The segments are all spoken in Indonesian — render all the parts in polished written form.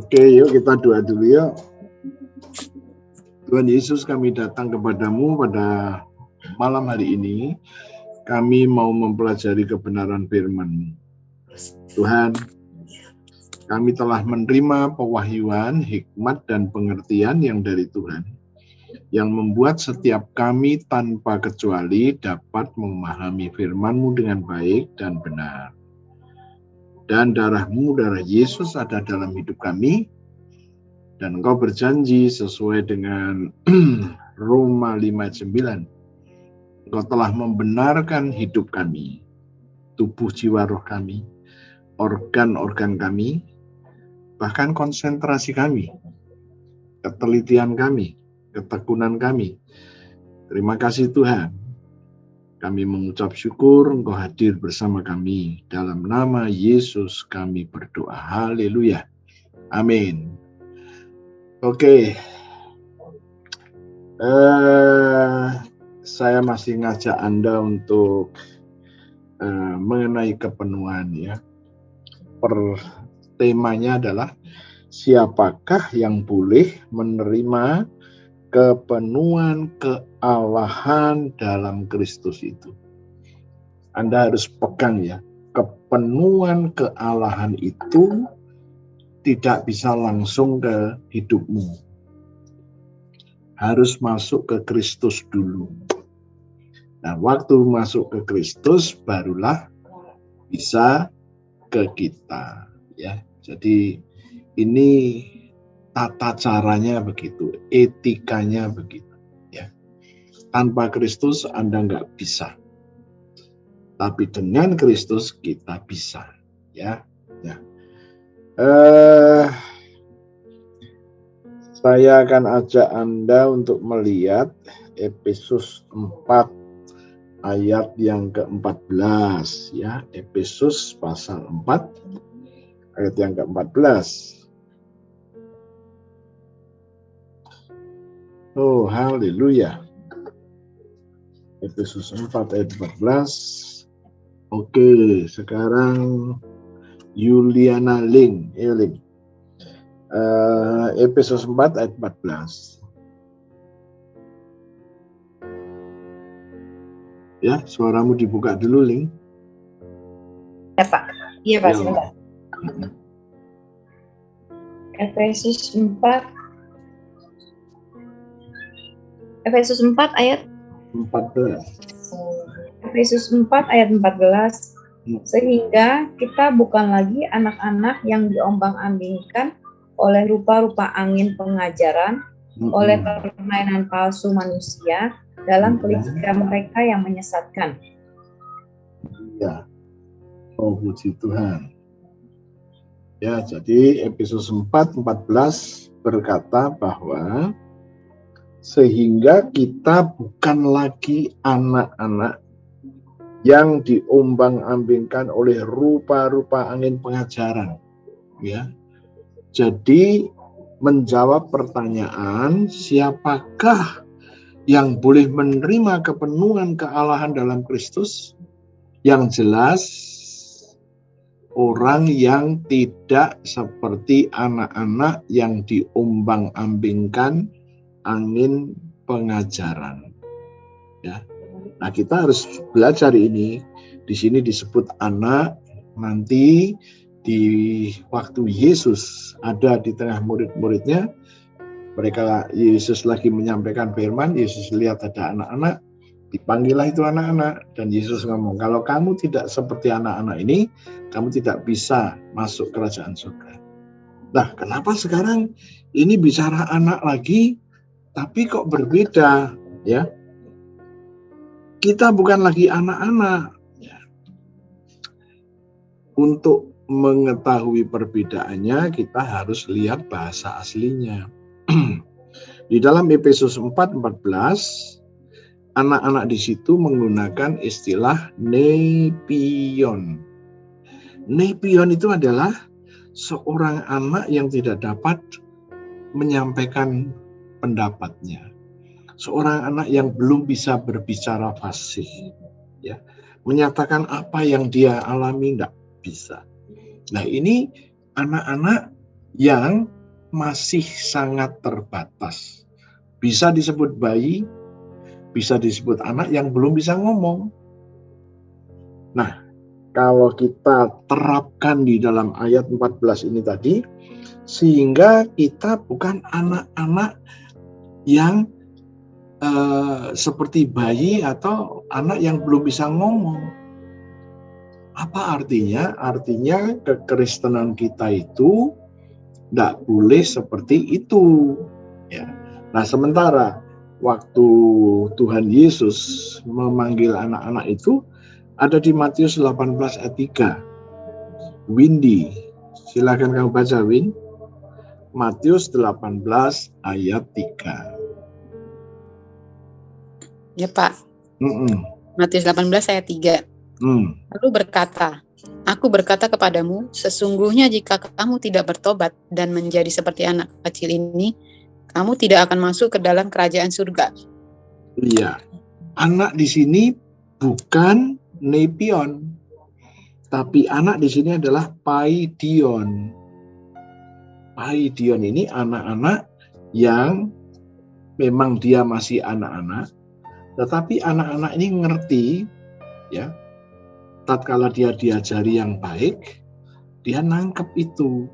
Oke, yuk kita doa dulu yuk. Tuhan Yesus, kami datang kepadamu pada malam hari ini. Kami mau mempelajari kebenaran firman-Mu. Tuhan, kami telah menerima pewahyuan, hikmat, dan pengertian yang dari Tuhan, yang membuat setiap kami tanpa kecuali dapat memahami firman-Mu dengan baik dan benar. Dan darah-Mu, darah Yesus ada dalam hidup kami, dan Engkau berjanji sesuai dengan Roma 5:9. Engkau telah membenarkan hidup kami, tubuh jiwa roh kami, organ-organ kami, bahkan konsentrasi kami, ketelitian kami, ketekunan kami. Terima kasih Tuhan. Kami mengucap syukur Engkau hadir bersama kami. Dalam nama Yesus kami berdoa. Haleluya. Amin. Oke. Saya masih ngajak Anda untuk mengenai kepenuhan ya. Temanya adalah siapakah yang boleh menerima kepenuhan kealahan dalam Kristus itu. Anda harus pegang ya, kepenuhan kealahan itu tidak bisa langsung ke hidupmu. Harus masuk ke Kristus dulu. Nah, waktu masuk ke Kristus barulah bisa ke kita ya. Jadi ini tata caranya begitu, etikanya begitu ya. Tanpa Kristus Anda nggak bisa. Tapi dengan Kristus kita bisa ya. Ya. Saya akan ajak Anda untuk melihat Efesus 4 ayat yang ke-14 ya. Efesus pasal 4 ayat yang ke-14. Oh, haleluya. Efesus 4 ayat 14. Oke, sekarang Yuliana Ling. Efesus 4 ayat 14. Ya, suaramu dibuka dulu, Ling. Ya, Pak. Iya, Pak, sebentar. Efesus 4 ayat 14. Efesus 4 ayat 14. Sehingga kita bukan lagi anak-anak yang diombang-ambingkan oleh rupa-rupa angin pengajaran, oleh permainan palsu manusia dalam kelicikan mereka yang menyesatkan. Ya. Oh, puji Tuhan. Ya, jadi Efesus 4:14 berkata bahwa sehingga kita bukan lagi anak-anak yang diombang-ambingkan oleh rupa-rupa angin pengajaran. Ya. Jadi menjawab pertanyaan siapakah yang boleh menerima kepenuhan kealahan dalam Kristus? Yang jelas orang yang tidak seperti anak-anak yang diombang-ambingkan angin pengajaran. Ya. Nah, kita harus belajar ini. Di sini disebut anak. Nanti di waktu Yesus ada di tengah murid-muridnya, mereka Yesus lagi menyampaikan firman, Yesus lihat ada anak-anak, dipanggillah itu anak-anak, dan Yesus ngomong, kalau kamu tidak seperti anak-anak ini, kamu tidak bisa masuk kerajaan surga. Nah, kenapa sekarang ini bicara anak lagi, tapi kok berbeda ya? Kita bukan lagi anak-anak. Untuk mengetahui perbedaannya, kita harus lihat bahasa aslinya. Di dalam Efesus 4:14, anak-anak di situ menggunakan istilah nepion. Nepion itu adalah seorang anak yang tidak dapat menyampaikan pendapatnya. Seorang anak yang belum bisa berbicara fasih, ya, menyatakan apa yang dia alami, tidak bisa. Nah, ini anak-anak yang masih sangat terbatas. Bisa disebut bayi, bisa disebut anak yang belum bisa ngomong. Nah, kalau kita terapkan di dalam ayat 14 ini tadi, sehingga kita bukan anak-anak yang seperti bayi atau anak yang belum bisa ngomong. Apa artinya? Artinya kekristenan kita itu tidak boleh seperti itu. Ya. Nah, sementara waktu Tuhan Yesus memanggil anak-anak itu ada di Matius 18 ayat 3. Windy, silakan kamu baca, Win. Matius 18 ayat 3. Ya Pak. Matius 18 ayat 3. Lalu berkata, Aku berkata kepadamu, sesungguhnya jika kamu tidak bertobat dan menjadi seperti anak kecil ini, kamu tidak akan masuk ke dalam kerajaan surga. Iya, anak di sini bukan nepion, tapi anak di sini adalah paidion. Paidion ini anak-anak yang memang dia masih anak-anak, tetapi anak-anak ini ngerti, ya, tatkala dia diajari yang baik, dia nangkep itu,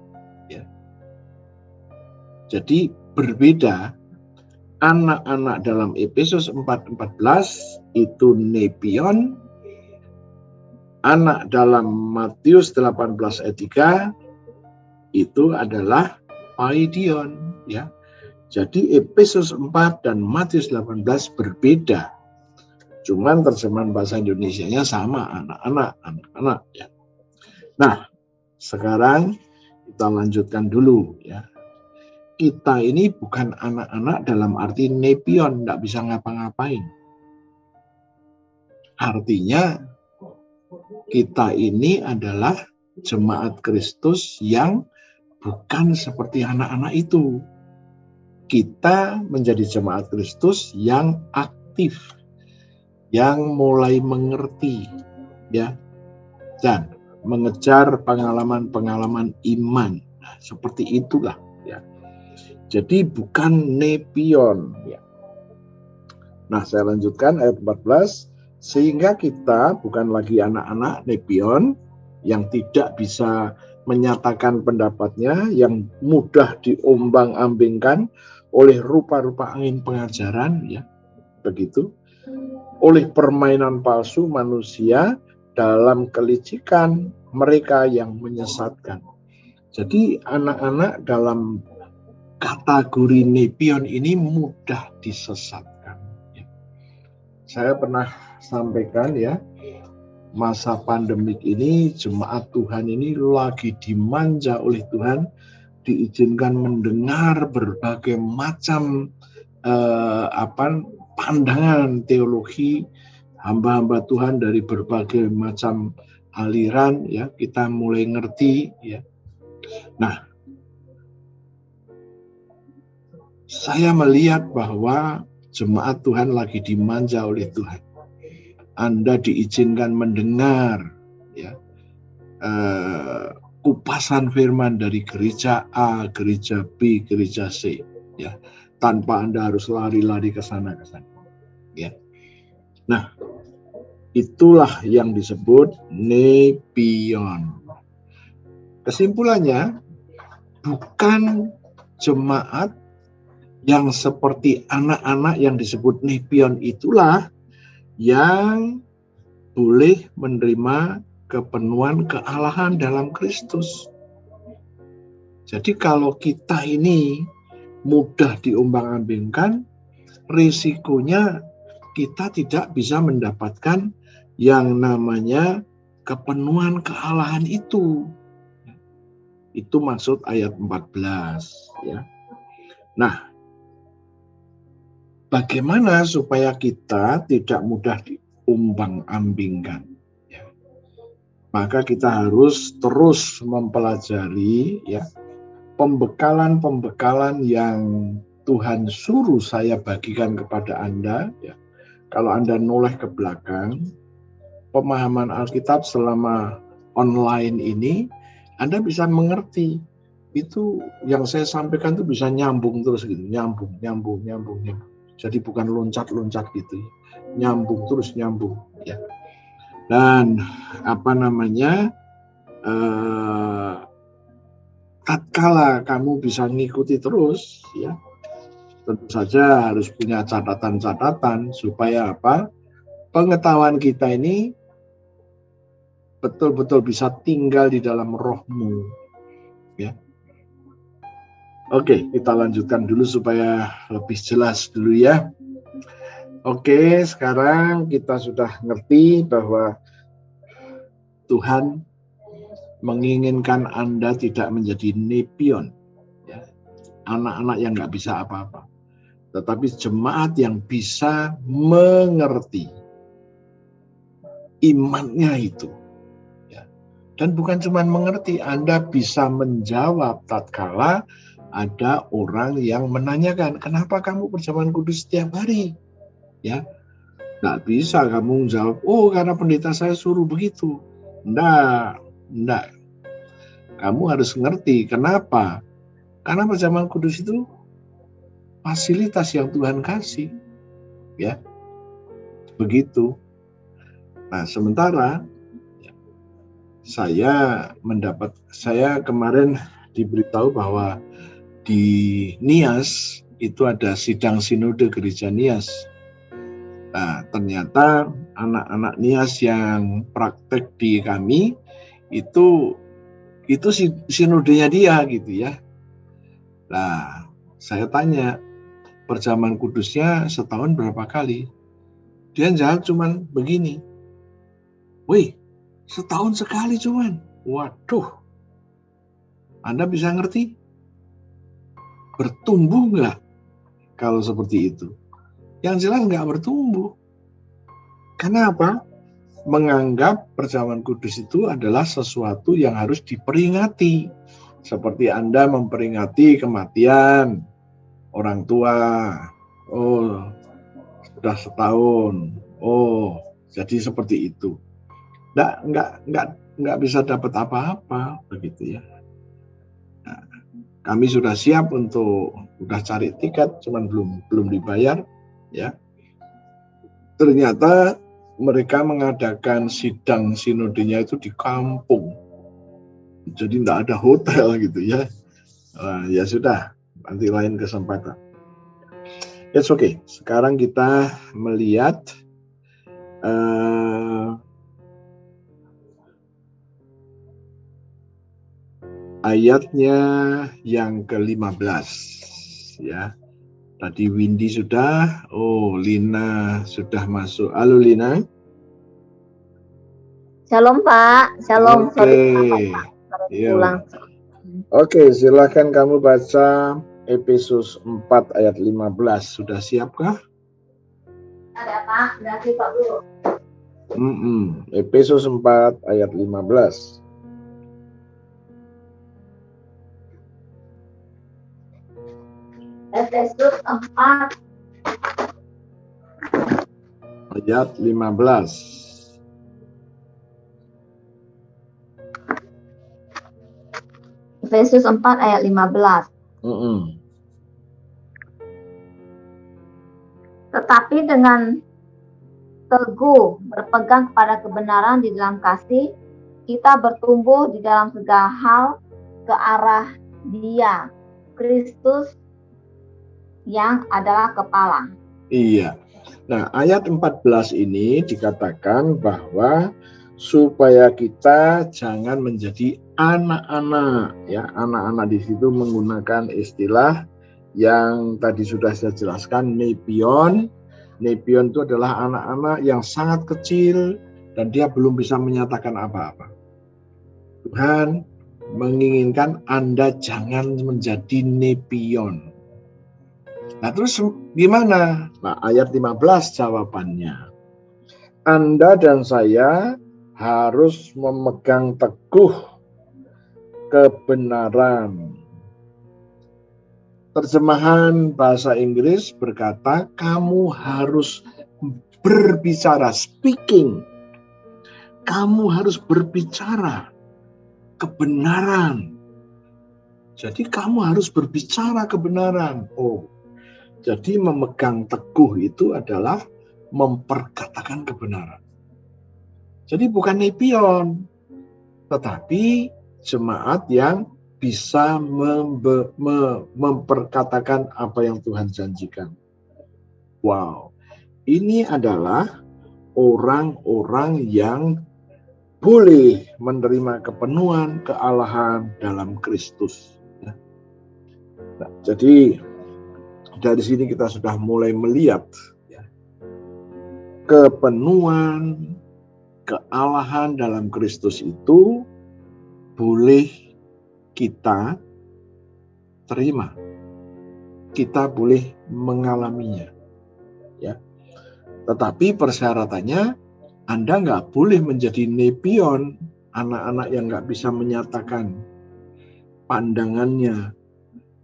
ya. Jadi berbeda, anak-anak dalam Efesus 4:14 itu nepion, anak dalam Matius 18 ayat 3 itu adalah paidion, ya. Jadi Efesus 4 dan Matius 18 berbeda. Cuman terjemahan bahasa Indonesianya sama, anak-anak, ya. Nah, sekarang kita lanjutkan dulu, ya. Kita ini bukan anak-anak dalam arti nepion, tidak bisa ngapa-ngapain. Artinya kita ini adalah jemaat Kristus yang bukan seperti anak-anak itu. Kita menjadi jemaat Kristus yang aktif, yang mulai mengerti, ya, dan mengejar pengalaman-pengalaman iman. Nah, seperti itulah, ya. Jadi bukan nepion, ya. Nah, saya lanjutkan ayat 14. Sehingga kita bukan lagi anak-anak nepion yang tidak bisa menyatakan pendapatnya, yang mudah diombang-ambingkan oleh rupa-rupa angin pengajaran, ya, begitu, oleh permainan palsu manusia dalam kelicikan mereka yang menyesatkan. Jadi anak-anak dalam kategori nepion ini mudah disesatkan, ya. Saya pernah sampaikan, ya, masa pandemik ini jemaat Tuhan ini lagi dimanja oleh Tuhan, diizinkan mendengar berbagai macam pandangan teologi hamba-hamba Tuhan dari berbagai macam aliran, ya. Kita mulai ngerti, ya. Nah, saya melihat bahwa jemaat Tuhan lagi dimanja oleh Tuhan. Anda diizinkan mendengar, ya, kupasan firman dari gereja A, gereja B, gereja C, ya, tanpa Anda harus lari-lari ke sana, ya. Nah, itulah yang disebut nepion. Kesimpulannya, bukan jemaat yang seperti anak-anak yang disebut nepion itulah yang boleh menerima kepenuhan kealahan dalam Kristus. Jadi kalau kita ini mudah diombang-ambingkan, risikonya kita tidak bisa mendapatkan yang namanya kepenuhan kealahan itu. Itu maksud ayat 14, ya. Nah, bagaimana supaya kita tidak mudah diombang-ambingkan? Ya. Maka kita harus terus mempelajari, ya, pembekalan-pembekalan yang Tuhan suruh saya bagikan kepada Anda, ya. Kalau Anda noleh ke belakang, pemahaman Alkitab selama online ini, Anda bisa mengerti itu yang saya sampaikan itu bisa nyambung terus gitu, nyambung. Jadi bukan loncat-loncat gitu, nyambung terus nyambung ya. Dan tatkala kamu bisa ngikuti terus ya, tentu saja harus punya catatan-catatan supaya apa? Pengetahuan kita ini betul-betul bisa tinggal di dalam rohmu ya. Oke, kita lanjutkan dulu supaya lebih jelas dulu ya. Oke, sekarang kita sudah ngerti bahwa Tuhan menginginkan Anda tidak menjadi nepion, ya, anak-anak yang nggak bisa apa-apa, tetapi jemaat yang bisa mengerti imannya itu. Ya. Dan bukan cuma mengerti, Anda bisa menjawab tatkala ada orang yang menanyakan, kenapa kamu perjamuan kudus setiap hari? Ya, nggak bisa kamu jawab, oh karena pendeta saya suruh begitu. Enggak. Kamu harus ngerti kenapa? Karena perjamuan kudus itu fasilitas yang Tuhan kasih, ya, begitu. Nah, sementara saya kemarin diberitahu bahwa di Nias itu ada sidang sinode gereja Nias. Nah, ternyata anak-anak Nias yang praktek di kami itu sinodenya dia gitu ya. Nah, saya tanya, perjamuan kudusnya setahun berapa kali? Dia jawab cuman begini, wih, setahun sekali cuman. Waduh, Anda bisa ngerti? Bertumbuh nggak kalau seperti itu? Yang jelas nggak bertumbuh. Kenapa? Menganggap perjamuan kudus itu adalah sesuatu yang harus diperingati. Seperti Anda memperingati kematian orang tua. Oh, sudah setahun. Oh, jadi seperti itu. Nggak bisa dapat apa-apa begitu ya. Nah, kami sudah siap udah cari tiket, cuman belum dibayar, ya. Ternyata mereka mengadakan sidang sinodenya itu di kampung, jadi nggak ada hotel gitu ya. Nah, ya sudah, nanti lain kesempatan. It's okay. Sekarang kita melihat ayatnya yang ke-15 ya. Tadi Windy sudah, Lina sudah masuk. Halo Lina. Shalom Pak, shalom. Oke, silakan kamu baca Efesus 4 ayat 15. Sudah siapkah? Ada Pak, berarti Pak dulu. Efesus 4 ayat 15. Efesus 4 ayat 15. Efesus 4 ayat 15. Tetapi dengan teguh berpegang kepada kebenaran di dalam kasih, kita bertumbuh di dalam segala hal ke arah Dia, Kristus yang adalah kepala. Iya. Nah, ayat 14 ini dikatakan bahwa supaya kita jangan menjadi anak-anak, ya. Anak-anak di situ menggunakan istilah yang tadi sudah saya jelaskan, nepion. Nepion itu adalah anak-anak yang sangat kecil dan dia belum bisa menyatakan apa-apa. Tuhan menginginkan Anda jangan menjadi nepion. Nah, terus gimana? Nah, ayat 15 jawabannya. Anda dan saya harus memegang teguh kebenaran. Terjemahan bahasa Inggris berkata, kamu harus berbicara, speaking. Kamu harus berbicara kebenaran. Jadi kamu harus berbicara kebenaran. Oh, jadi memegang teguh itu adalah memperkatakan kebenaran. Jadi bukan nepion, tetapi jemaat yang bisa memperkatakan apa yang Tuhan janjikan. Wow, ini adalah orang-orang yang boleh menerima kepenuhan kealahan dalam Kristus. Nah, jadi dari sini kita sudah mulai melihat kepenuhan kealahan dalam Kristus itu boleh kita terima, kita boleh mengalaminya, ya. Tetapi persyaratannya Anda nggak boleh menjadi nepion, anak-anak yang nggak bisa menyatakan pandangannya.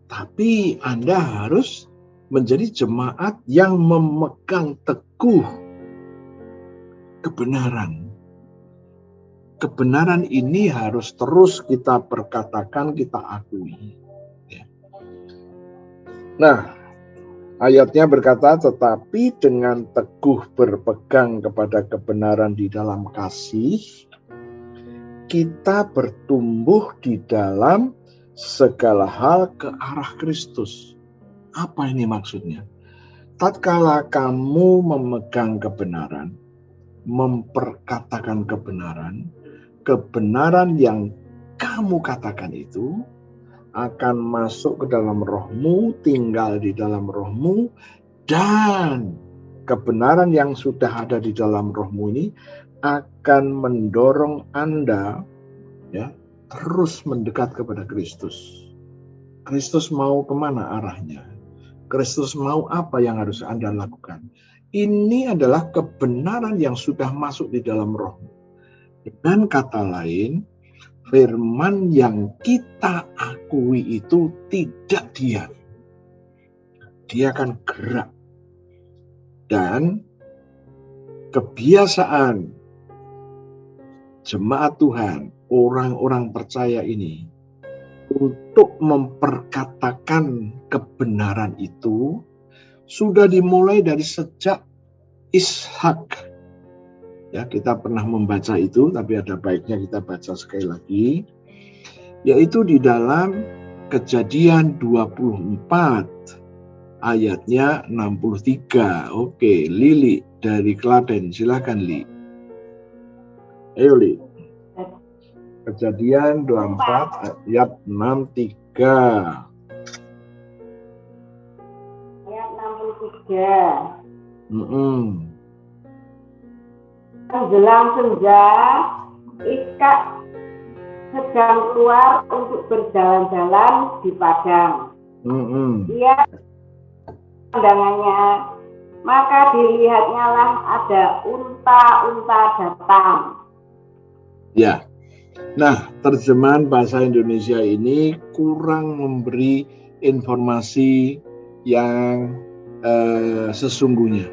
Tapi Anda harus menjadi jemaat yang memegang teguh kebenaran. Kebenaran ini harus terus kita perkatakan, kita akui. Nah, ayatnya berkata, tetapi dengan teguh berpegang kepada kebenaran di dalam kasih, kita bertumbuh di dalam segala hal ke arah Kristus. Apa ini maksudnya? Tatkala kamu memegang kebenaran, memperkatakan kebenaran, kebenaran yang kamu katakan itu akan masuk ke dalam rohmu, tinggal di dalam rohmu, dan kebenaran yang sudah ada di dalam rohmu ini akan mendorong Anda terus mendekat kepada Kristus. Kristus mau kemana arahnya? Kristus mau apa yang harus Anda lakukan? Ini adalah kebenaran yang sudah masuk di dalam rohmu. Dengan kata lain, firman yang kita akui itu tidak diam. Dia akan gerak. Dan kebiasaan jemaat Tuhan, orang-orang percaya ini, untuk memperkatakan kebenaran itu sudah dimulai dari sejak Ishak. Ya, kita pernah membaca itu, tapi ada baiknya kita baca sekali lagi, yaitu di dalam Kejadian 24 ayatnya 63. Oke, Lili dari Klaten, silakan Li. Ayo Li. Kejadian 24 ayat 63. Ayat 63. Menjelang senja, Ishak sedang keluar untuk berjalan-jalan di padang. Ia pandangannya, maka dilihatnya lah ada unta-unta datang. Ya, nah terjemahan bahasa Indonesia ini kurang memberi informasi yang sesungguhnya.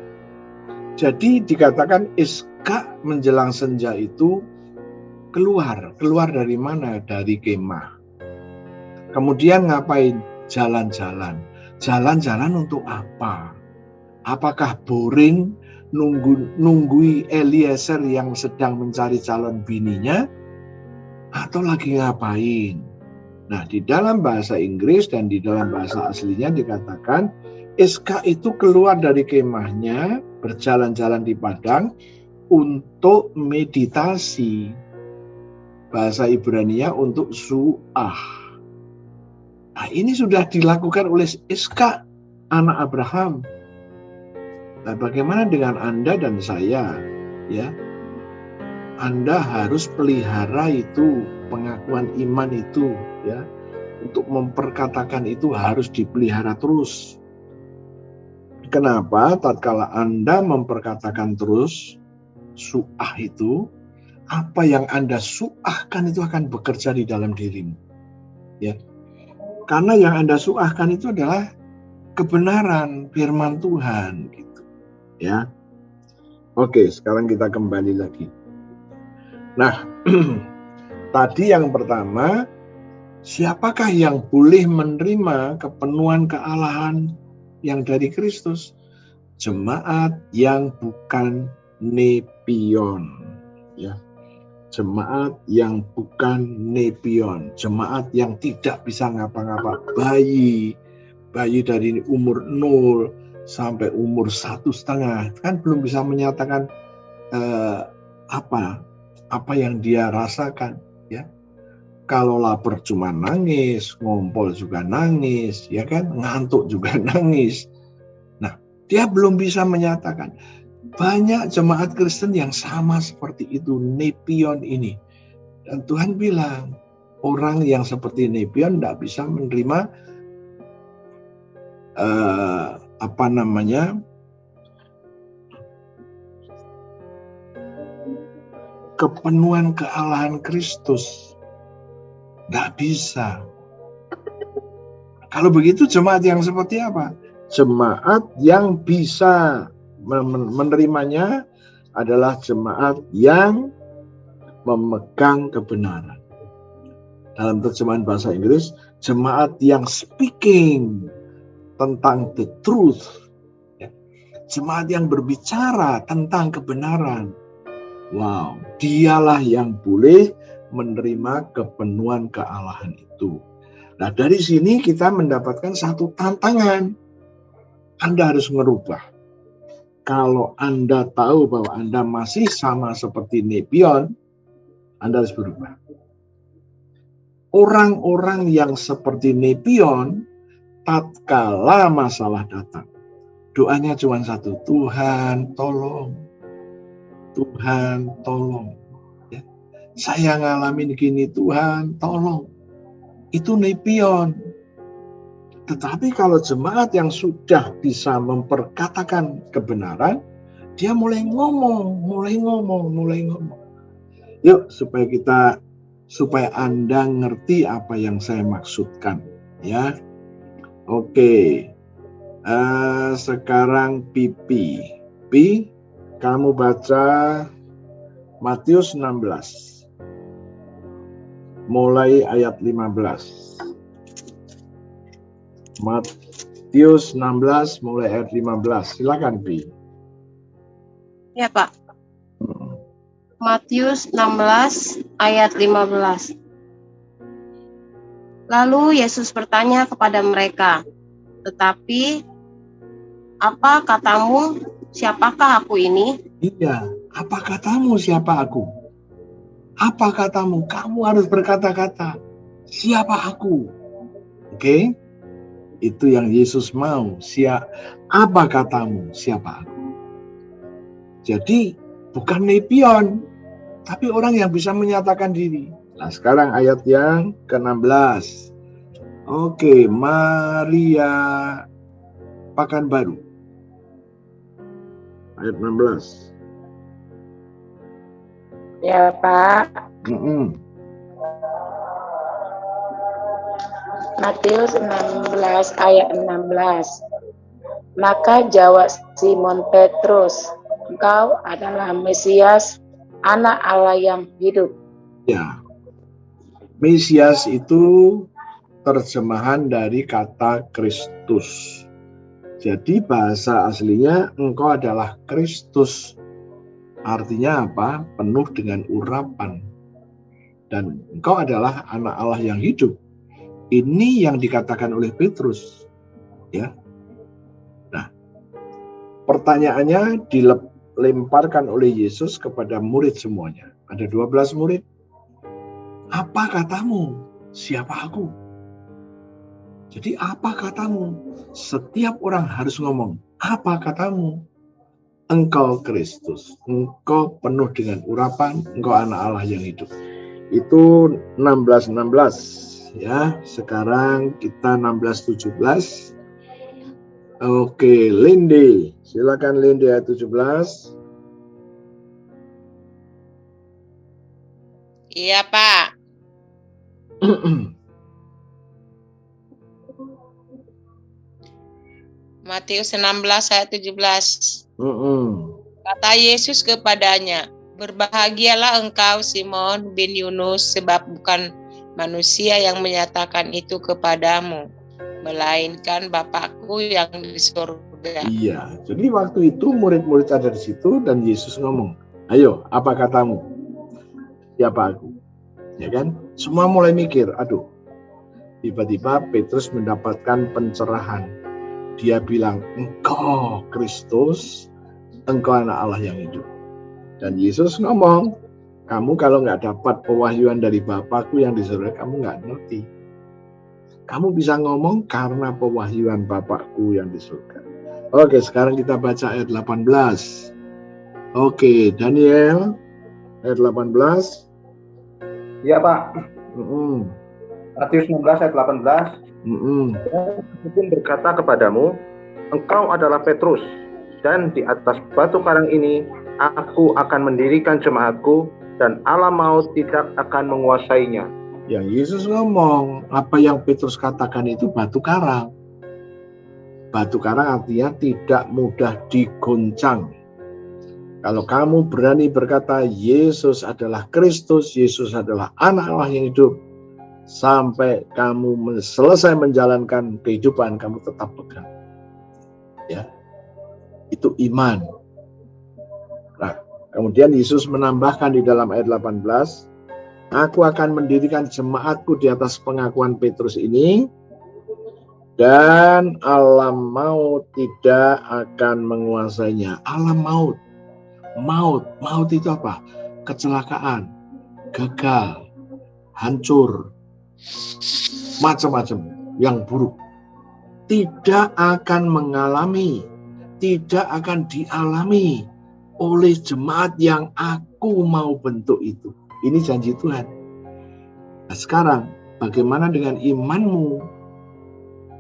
Jadi dikatakan Ishak menjelang senja itu keluar dari mana? Dari kemah. Kemudian ngapain? Jalan-jalan. Jalan-jalan untuk apa? Apakah boring nunggui Eliezer yang sedang mencari calon bininya? Atau lagi ngapain? Nah, di dalam bahasa Inggris dan di dalam bahasa aslinya dikatakan Ishak itu keluar dari kemahnya, berjalan-jalan di padang untuk meditasi. Bahasa Ibrani-nya untuk su'ah. Nah, ini sudah dilakukan oleh Ishak, anak Abraham. Nah, bagaimana dengan Anda dan saya? Ya, Anda harus pelihara itu, pengakuan iman itu, ya. Untuk memperkatakan itu harus dipelihara terus. Kenapa? Tatkala Anda memperkatakan terus su'ah itu, apa yang Anda su'ahkan itu akan bekerja di dalam dirimu. Ya. Karena yang Anda su'ahkan itu adalah kebenaran firman Tuhan gitu. Ya. Oke, sekarang kita kembali lagi. Nah, tadi yang pertama Siapakah yang boleh menerima kepenuhan kealahan yang dari Kristus? Jemaat yang bukan nepion, ya. Jemaat yang bukan nepion, jemaat yang tidak bisa ngapa-ngapa, bayi dari umur 0 sampai umur 1,5 kan belum bisa menyatakan apa yang dia rasakan, ya. Kalau lapar cuma nangis, ngompol juga nangis, ya kan, ngantuk juga nangis. Nah, dia belum bisa menyatakan. Banyak jemaat Kristen yang sama seperti itu, nepion ini. Dan Tuhan bilang, orang yang seperti nepion tidak bisa menerima kepenuhan kealahan Kristus. Nggak bisa. Kalau begitu jemaat yang seperti apa? Jemaat yang bisa menerimanya adalah jemaat yang memegang kebenaran. Dalam terjemahan bahasa Inggris, jemaat yang speaking tentang the truth. Jemaat yang berbicara tentang kebenaran. Wow, dialah yang boleh menerima kepenuhan kealahan itu. Nah, dari sini kita mendapatkan satu tantangan. Anda harus merubah. Kalau Anda tahu bahwa Anda masih sama seperti nepion, Anda harus berubah. Orang-orang yang seperti nepion, tatkala masalah datang, doanya cuma satu, Tuhan tolong. Tuhan tolong. Saya ngalamin gini, Tuhan tolong. Itu nepion. Tetapi kalau jemaat yang sudah bisa memperkatakan kebenaran, dia mulai ngomong. Yuk, supaya Anda ngerti apa yang saya maksudkan, ya. Oke. Sekarang Pipi, kamu baca Matius 16. Mulai ayat 15. Matius 16 mulai ayat 15. Silakan, Pi. Ya, Pak. Matius 16 ayat 15. Lalu Yesus bertanya kepada mereka, "Tetapi apa katamu, siapakah aku ini?" Iya, apa katamu siapa aku? Apa katamu? Kamu harus berkata-kata, siapa aku? Oke? Itu yang Yesus mau. Apa katamu? Siapa aku? Jadi, bukan nepion, tapi orang yang bisa menyatakan diri. Nah, sekarang ayat yang ke-16. Oke, Maria Pekanbaru. Ayat 16. Ya, Pak. Matius 16 ayat 16. Maka jawab Simon Petrus, "Engkau adalah Mesias, Anak Allah yang hidup." Ya. Mesias itu terjemahan dari kata Kristus. Jadi bahasa aslinya engkau adalah Kristus. Artinya apa? Penuh dengan urapan. Dan engkau adalah anak Allah yang hidup. Ini yang dikatakan oleh Petrus. Ya. Nah, pertanyaannya dilemparkan oleh Yesus kepada murid semuanya. Ada 12 murid. Apa katamu? Siapa aku? Jadi apa katamu? Setiap orang harus ngomong, apa katamu? Engkau Kristus, engkau penuh dengan urapan, engkau anak Allah yang hidup. Itu 16 ya. Sekarang kita 16-17. Oke, Linde. Silakan Linde ayat 17. Iya, Pak. Matius 16 ayat 17. Kata Yesus kepadanya, "Berbahagialah engkau Simon bin Yunus, sebab bukan manusia yang menyatakan itu kepadamu, melainkan Bapakku yang di surga. Iya, jadi waktu itu murid-murid ada di situ dan Yesus ngomong, ayo, apa katamu? Siapa aku? Ya kan? Semua mulai mikir, aduh. Tiba-tiba Petrus mendapatkan pencerahan. Dia bilang, engkau Kristus, engkau anak Allah yang hidup. Dan Yesus ngomong, kamu kalau nggak dapat pewahyuan dari Bapakku yang di surga, kamu nggak ngerti. Kamu bisa ngomong karena pewahyuan Bapakku yang di surga. Oke, sekarang kita baca ayat 18. Oke, Daniel, ayat 18. Iya, Pak. Matius 16 ayat 18. Aku berkata kepadamu, engkau adalah Petrus, dan di atas batu karang ini aku akan mendirikan jemaatku, dan alam maut tidak akan menguasainya. Yang Yesus ngomong, apa yang Petrus katakan itu batu karang. Batu karang artinya tidak mudah digoncang. Kalau kamu berani berkata Yesus adalah Kristus, Yesus adalah anak Allah yang hidup, sampai kamu selesai menjalankan kehidupan, kamu tetap pegang. Ya, itu iman. Nah, kemudian Yesus menambahkan di dalam ayat 18, aku akan mendirikan jemaatku di atas pengakuan Petrus ini, dan alam maut tidak akan menguasainya. Alam maut. Maut itu apa? Kecelakaan, gagal, hancur, macam-macam yang buruk. Tidak akan mengalami, tidak akan dialami oleh jemaat yang aku mau bentuk itu. Ini janji Tuhan. Nah, sekarang bagaimana dengan imanmu?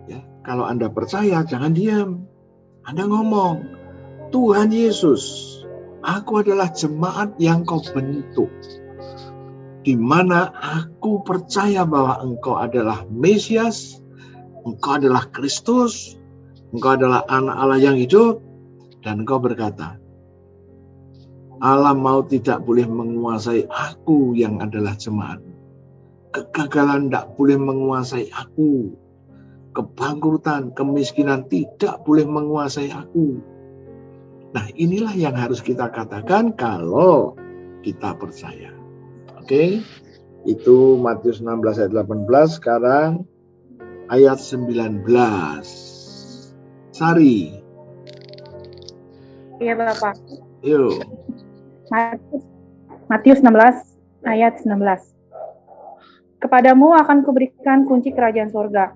Ya, kalau Anda percaya, jangan diam. Anda ngomong, Tuhan Yesus, aku adalah jemaat yang kau bentuk, di mana aku percaya bahwa engkau adalah Mesias, engkau adalah Kristus, engkau adalah anak Allah yang hidup, dan engkau berkata, alam maut tidak boleh menguasai aku yang adalah jemaat. Kegagalan tidak boleh menguasai aku. Kebangkrutan, kemiskinan tidak boleh menguasai aku. Nah, inilah yang harus kita katakan kalau kita percaya. Oke, itu Matius 16 ayat 18. Sekarang ayat 19. Sari. Iya, Bapak. Yuk. Matius 16 ayat 19. Kepadamu akan kuberikan kunci kerajaan surga.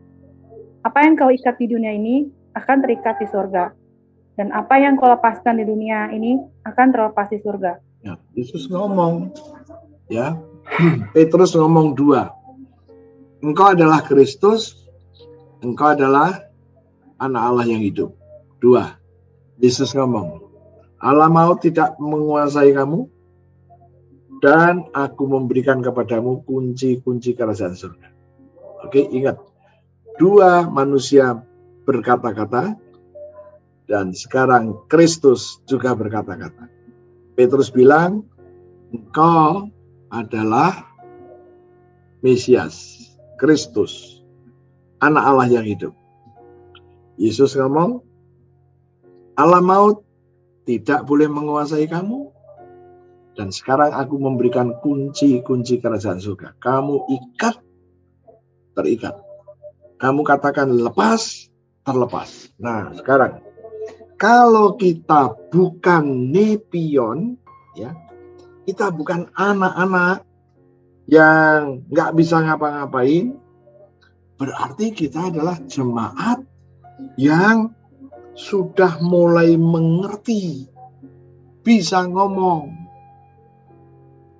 Apa yang kau ikat di dunia ini akan terikat di surga. Dan apa yang kau lepaskan di dunia ini akan terlepas di surga. Ya, Yesus ngomong, ya, Petrus ngomong dua. Engkau adalah Kristus, engkau adalah anak Allah yang hidup. Dua. Yesus ngomong, alam maut tidak menguasai kamu, dan aku memberikan kepadamu kunci-kunci kerajaan surga. Oke, ingat. Dua manusia berkata-kata, dan sekarang Kristus juga berkata-kata. Petrus bilang, engkau adalah Mesias, Kristus, anak Allah yang hidup. Yesus ngomong, alam maut tidak boleh menguasai kamu, dan sekarang aku memberikan kunci-kunci kerajaan surga. Kamu ikat, terikat. Kamu katakan lepas, terlepas. Nah, sekarang kalau kita bukan nepion, ya, kita bukan anak-anak yang nggak bisa ngapa-ngapain, berarti kita adalah jemaat yang sudah mulai mengerti, bisa ngomong.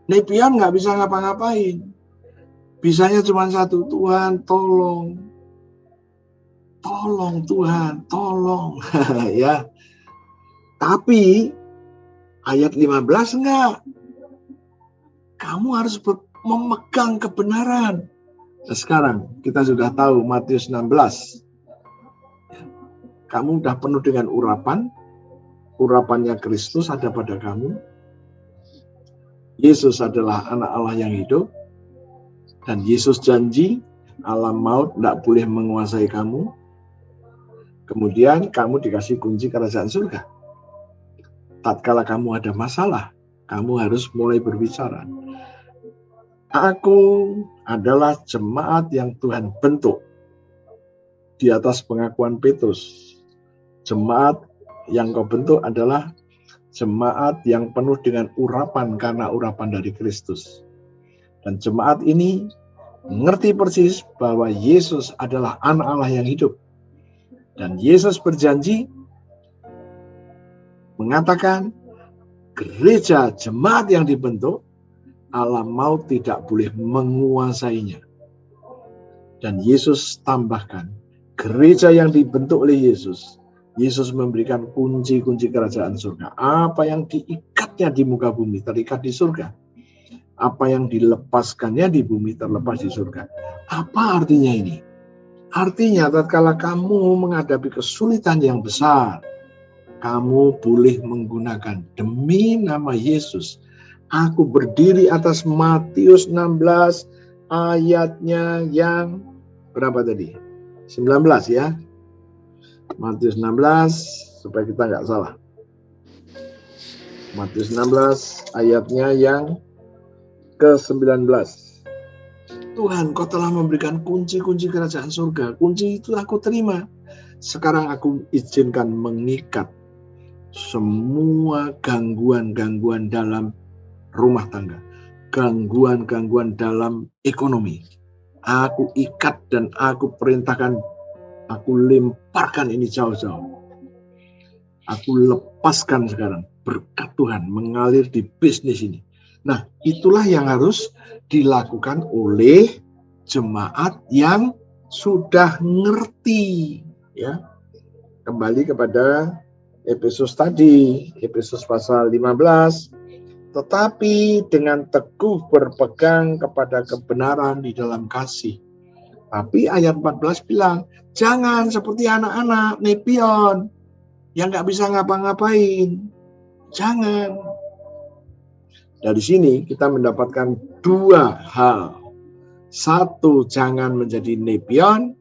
Nepion nggak bisa ngapa-ngapain, bisanya cuma satu, Tuhan tolong. Tolong Tuhan, tolong. Ya. Tapi ayat 15 enggak. Kamu harus memegang kebenaran. Nah, sekarang kita sudah tahu Matius 16. Kamu sudah penuh dengan urapan. Urapannya Kristus ada pada kamu. Yesus adalah anak Allah yang hidup. Dan Yesus janji alam maut tidak boleh menguasai kamu. Kemudian kamu dikasih kunci kerajaan surga. Tatkala kamu ada masalah, kamu harus mulai berbicara. Aku adalah jemaat yang Tuhan bentuk di atas pengakuan Petrus. Jemaat yang kau bentuk adalah jemaat yang penuh dengan urapan karena urapan dari Kristus. Dan jemaat ini mengerti persis bahwa Yesus adalah anak Allah yang hidup. Dan Yesus berjanji mengatakan gereja jemaat yang dibentuk, alam maut tidak boleh menguasainya. Dan Yesus tambahkan, gereja yang dibentuk oleh Yesus, Yesus memberikan kunci-kunci kerajaan surga. Apa yang diikatnya di muka bumi terikat di surga. Apa yang dilepaskannya di bumi terlepas di surga. Apa artinya ini? Artinya tatkala kamu menghadapi kesulitan yang besar, kamu boleh menggunakan demi nama Yesus. Aku berdiri atas Matius 16 ayatnya yang berapa tadi? 19 ya. Matius 16 supaya kita nggak salah. Matius 16 ayatnya yang ke-19. Tuhan, kau telah memberikan kunci-kunci kerajaan surga. Kunci itu aku terima. Sekarang aku izinkan mengikat semua gangguan-gangguan dalam rumah tangga, gangguan-gangguan dalam ekonomi. Aku ikat dan aku perintahkan, aku lemparkan ini jauh-jauh. Aku lepaskan sekarang berkat Tuhan mengalir di bisnis ini. Nah, itulah yang harus dilakukan oleh jemaat yang sudah ngerti, ya. Kembali kepada Efesus tadi, Efesus pasal 15, tetapi dengan teguh berpegang kepada kebenaran di dalam kasih. Tapi ayat 14 bilang, jangan seperti anak-anak nepion yang nggak bisa ngapa-ngapain. Jangan. Dari sini kita mendapatkan dua hal. Satu, jangan menjadi nepion.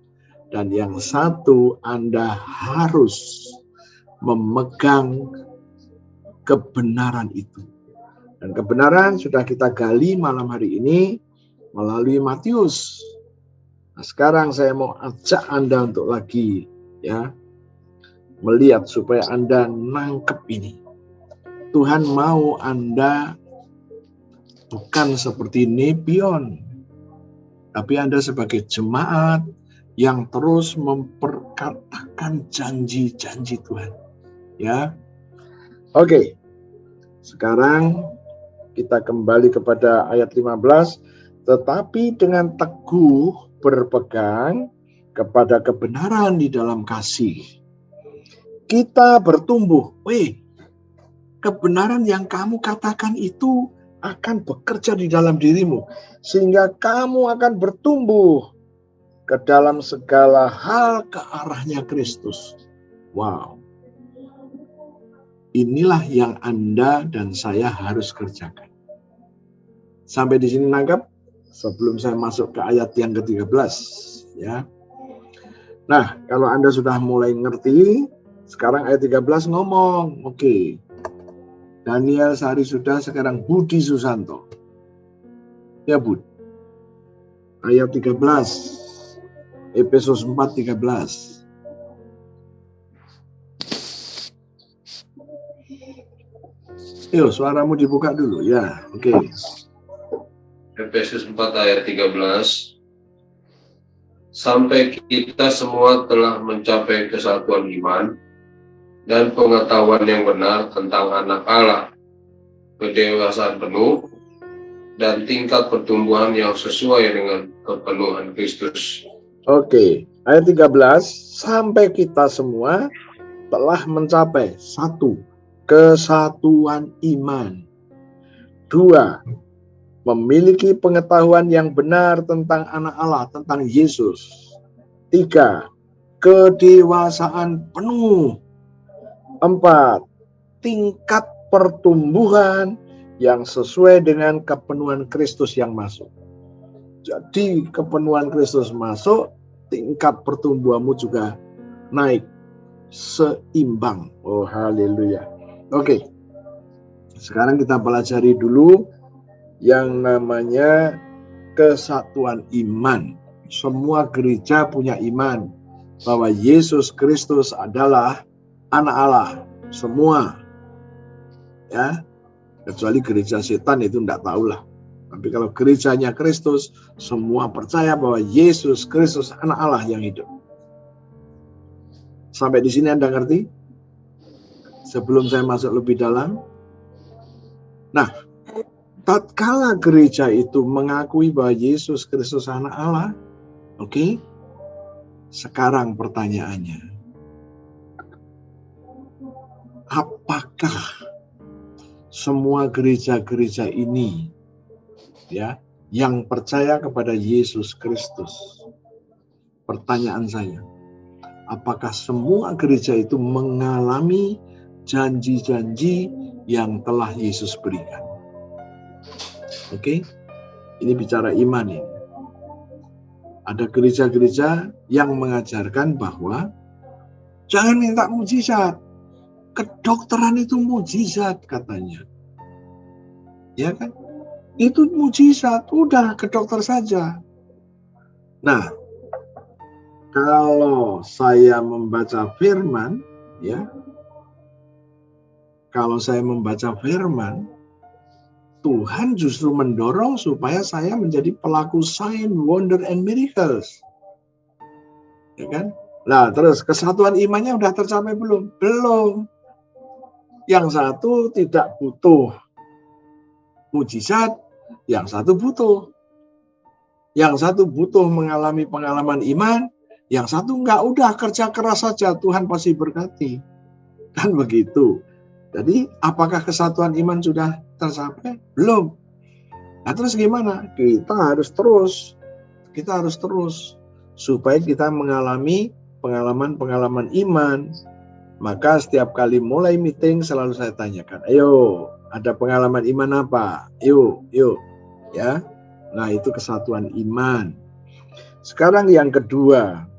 Dan yang satu, Anda harus memegang kebenaran itu. Dan kebenaran sudah kita gali malam hari ini melalui Matius. Nah, sekarang saya mau ajak Anda untuk lagi ya melihat supaya Anda nangkep ini. Tuhan mau Anda bukan seperti nepion, tapi Anda sebagai jemaat yang terus memperkatakan janji-janji Tuhan. Ya, oke. Sekarang kita kembali kepada ayat 15. Tetapi dengan teguh berpegang kepada kebenaran di dalam kasih, kita bertumbuh. Kebenaran yang kamu katakan itu akan bekerja di dalam dirimu, sehingga kamu akan bertumbuh ke dalam segala hal ke arahnya Kristus. Wow. Inilah yang Anda dan saya harus kerjakan. Sampai di sini nangkap? Sebelum saya masuk ke ayat yang ke-13. Ya. Nah, kalau Anda sudah mulai ngerti, sekarang ayat 13 ngomong. Oke. Daniel Sari sudah, sekarang Budi Susanto. Ya, Bud. Ayat 13. Efesus 4:13. Yo, suaramu dibuka dulu ya. Oke. Efesus 4 ayat 13. Sampai kita semua telah mencapai kesatuan iman dan pengetahuan yang benar tentang anak Allah, kedewasaan penuh dan tingkat pertumbuhan yang sesuai dengan kepenuhan Kristus. Oke, ayat 13, sampai kita semua telah mencapai 1. Kesatuan iman. 2. Memiliki pengetahuan yang benar tentang anak Allah, tentang Yesus. 3. Kedewasaan penuh. 4. Tingkat pertumbuhan yang sesuai dengan kepenuhan Kristus yang masuk. Jadi kepenuhan Kristus masuk, tingkat pertumbuhanmu juga naik, seimbang. Oh, haleluya. Oke. Sekarang kita pelajari dulu yang namanya kesatuan iman. Semua gereja punya iman bahwa Yesus Kristus adalah anak Allah. Semua. Ya. Kecuali gereja setan itu enggak tahulah. Tapi kalau gerejanya Kristus, semua percaya bahwa Yesus Kristus anak Allah yang hidup. Sampai di sini Anda ngerti? Sebelum saya masuk lebih dalam. Nah, tatkala gereja itu mengakui bahwa Yesus Kristus anak Allah, oke? Sekarang pertanyaannya, apakah semua gereja-gereja ini ya yang percaya kepada Yesus Kristus? Pertanyaan saya, apakah semua gereja itu mengalami janji-janji yang telah Yesus berikan? Oke, ini bicara iman ini. Ada gereja-gereja yang mengajarkan bahwa jangan minta mujizat. Kedokteran itu mujizat katanya. Ya kan? Itu mujizat, udah ke dokter saja. Nah, kalau saya membaca firman, ya, kalau saya membaca firman, Tuhan justru mendorong supaya saya menjadi pelaku sign, wonder, and miracles. Ya kan? Nah, terus kesatuan imannya udah tercapai belum? Belum. Yang satu tidak butuh mujizat, yang satu butuh. Yang satu butuh mengalami pengalaman iman, yang satu enggak, udah kerja keras saja, Tuhan pasti berkati. Kan begitu. Jadi, apakah kesatuan iman sudah tercapai? Belum. Nah, terus gimana? Kita harus terus supaya kita mengalami pengalaman-pengalaman iman. Maka setiap kali mulai meeting selalu saya tanyakan, ayo, ada pengalaman iman apa? Yuk. Ya. Nah, itu kesatuan iman. Sekarang yang kedua,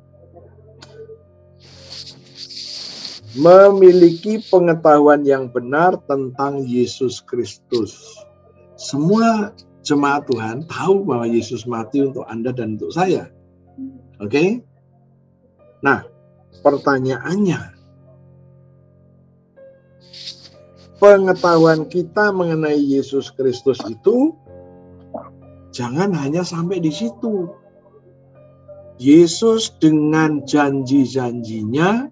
memiliki pengetahuan yang benar tentang Yesus Kristus. Semua jemaat Tuhan tahu bahwa Yesus mati untuk Anda dan untuk saya. Oke? Nah, pertanyaannya, pengetahuan kita mengenai Yesus Kristus itu jangan hanya sampai di situ. Yesus dengan janji-janjinya,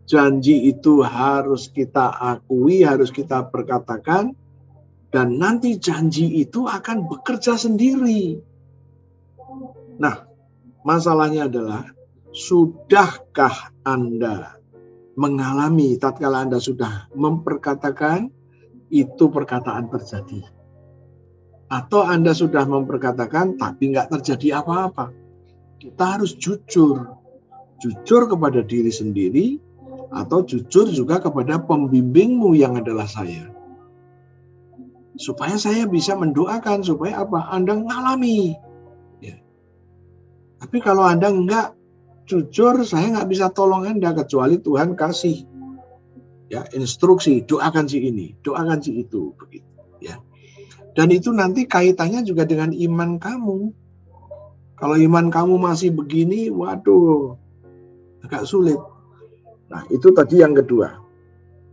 janji itu harus kita akui, harus kita perkatakan, dan nanti janji itu akan bekerja sendiri. Nah, masalahnya adalah, sudahkah Anda mengalami tatkala Anda sudah memperkatakan, itu perkataan terjadi? Atau Anda sudah memperkatakan, tapi nggak terjadi apa-apa? Kita harus jujur kepada diri sendiri, atau jujur juga kepada pembimbingmu yang adalah saya. Supaya saya bisa mendoakan, supaya apa? Anda ngalami. Ya. Tapi kalau Anda enggak jujur, saya nggak bisa tolong Anda, kecuali Tuhan kasih ya instruksi, doakan si ini, doakan si itu, begitu. Ya. Dan itu nanti kaitannya juga dengan iman kamu. Kalau iman kamu masih begini, waduh, agak sulit. Nah, itu tadi yang kedua.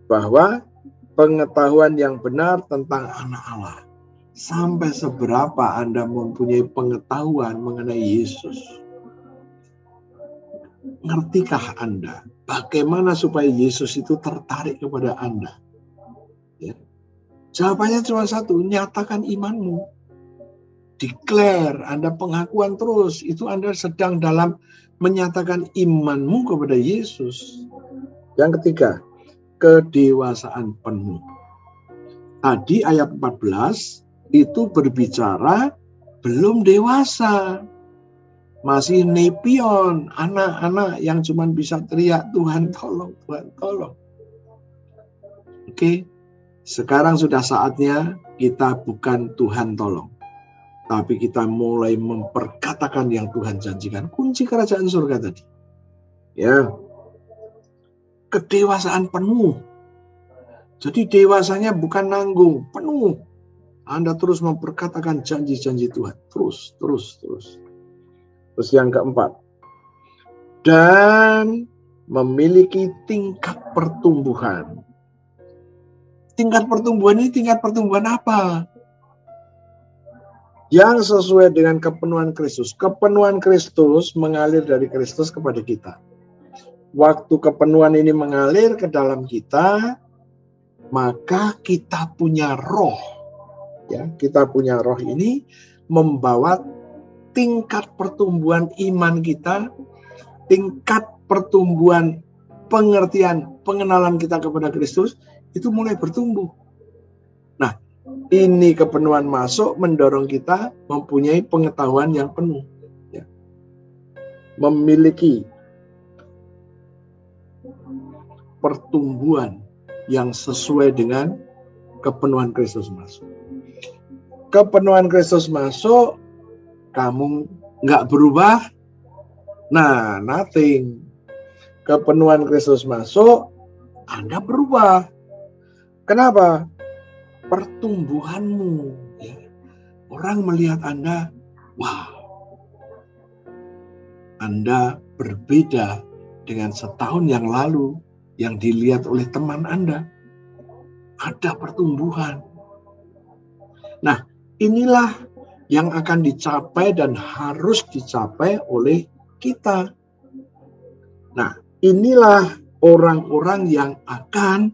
Bahwa pengetahuan yang benar tentang anak Allah. Sampai seberapa Anda mempunyai pengetahuan mengenai Yesus? Ngertikah Anda bagaimana supaya Yesus itu tertarik kepada Anda? Ya. Jawabannya cuma satu, nyatakan imanmu. Declare, Anda pengakuan terus. Itu Anda sedang dalam menyatakan imanmu kepada Yesus. Yang ketiga, kedewasaan penuh. Tadi ayat 14 itu berbicara belum dewasa. Masih nepion, anak-anak yang cuma bisa teriak, Tuhan tolong, Tuhan tolong. Oke, sekarang sudah saatnya kita bukan Tuhan tolong. tapi kita mulai memperkatakan yang Tuhan janjikan. Kunci kerajaan surga tadi. Ya. Kedewasaan penuh. Jadi dewasanya bukan nanggung, penuh. Anda terus memperkatakan janji-janji Tuhan. Terus. Terus yang keempat. Dan memiliki tingkat pertumbuhan. Tingkat pertumbuhan ini tingkat pertumbuhan apa? Yang sesuai dengan kepenuhan Kristus. Kepenuhan Kristus mengalir dari Kristus kepada kita. Waktu kepenuhan ini mengalir ke dalam kita, maka kita punya roh. Ya, kita punya roh ini membawa tingkat pertumbuhan iman kita, tingkat pertumbuhan pengertian, pengenalan kita kepada Kristus, itu mulai bertumbuh. Nah, ini kepenuhan masuk mendorong kita mempunyai pengetahuan yang penuh. Ya. Memiliki pertumbuhan yang sesuai dengan kepenuhan Kristus masuk. Kepenuhan Kristus masuk, kamu nggak berubah, nah nothing. Kepenuhan Kristus masuk, Anda berubah. Kenapa? Pertumbuhanmu. Ya. Orang melihat Anda, wow, Anda berbeda dengan setahun yang lalu yang dilihat oleh teman Anda. Ada pertumbuhan. Nah, inilah yang akan dicapai dan harus dicapai oleh kita. Nah, inilah orang-orang yang akan